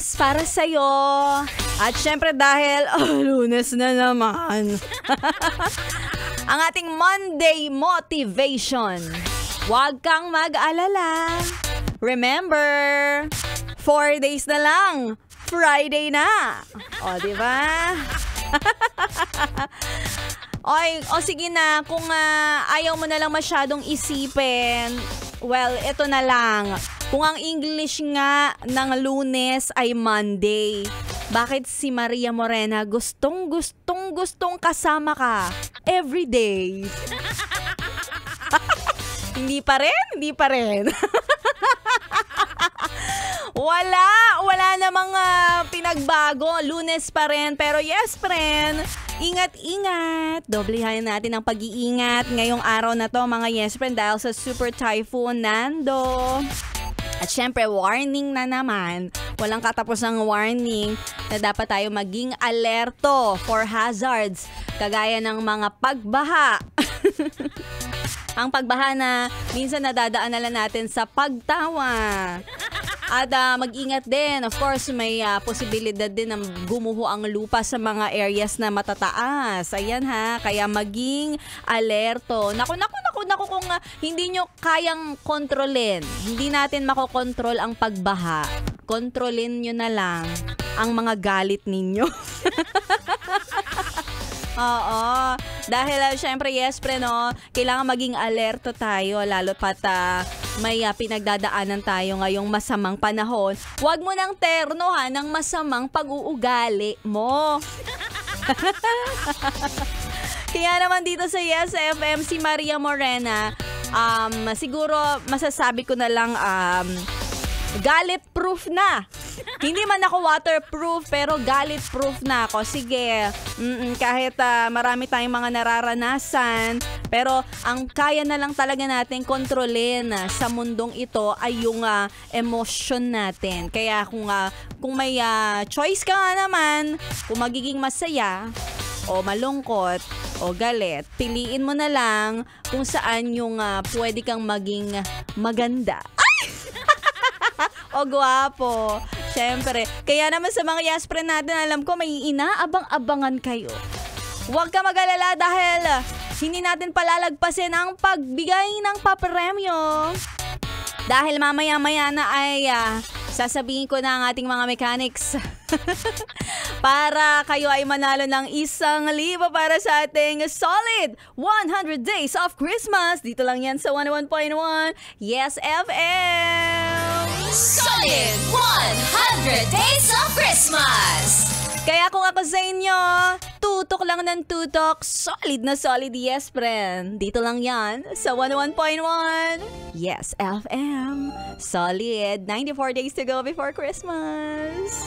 oras para sa'yo. At syempre dahil Lunes na naman. Ang ating Monday motivation. Huwag kang mag-alala. Remember, 4 days na lang. Friday na. O, diba? O sige na, kung ayaw mo na lang masyadong isipin, well, ito na lang. Kung ang English nga ng Lunes ay Monday, bakit si Maria Morena gustong kasama ka every day? Hindi pa rin. Wala namang pinagbago. Lunes pa rin. Pero yes, friend, ingat. Doblehan natin ang pag-iingat ngayong araw na to, mga yes, friend, dahil sa Super Typhoon Nando. At syempre, warning na naman. Walang katapusang warning na dapat tayo maging alerto for hazards. Kagaya ng mga pagbaha. Ang pagbaha na minsan nadadaan na lang natin sa pagtawa. At mag-ingat din. Of course, may posibilidad din na gumuho ang lupa sa mga areas na matataas. Ayan ha, kaya maging alerto. Naku, kung hindi nyo kayang kontrolin, hindi natin makokontrol ang pagbaha, kontrolin nyo na lang ang mga galit ninyo. Oo. Dahil syempre, yes, pre, no, kailangan maging alerto tayo, lalo pat may pinagdadaanan tayo ngayong masamang panahon. Huwag mo nang ternohan ng masamang pag-uugali mo. Kaya naman dito sa Yes FM, si Maria Morena, siguro masasabi ko na lang, galit proof na. Hindi man ako waterproof, pero galit proof na ako. Sige, kahit marami tayong mga nararanasan, pero ang kaya na lang talaga natin kontrolin sa mundong ito ay yung emotion natin. Kaya kung may choice ka nga naman, kung magiging masaya o malungkot o galit, piliin mo na lang kung saan yung pwede kang maging maganda. O gwapo. Siyempre. Kaya naman sa mga yes friend natin, alam ko may inaabang-abangan kayo. Huwag ka mag-alala dahil hindi natin palalagpasin ang pagbigay ng papremyo. Dahil mamaya-maya na ay sasabihin ko na ang ating mga mechanics para kayo ay manalo ng 1,000 para sa ating solid 100 days of Christmas. Dito lang yan sa 101.1 Yes FM. Solid 100 days of Christmas. Kaya kung ako sa inyo, tutok lang ng tutok, solid na solid yes friend. Dito lang yan sa 101.1 Yes FM. Solid 94 days to go before Christmas.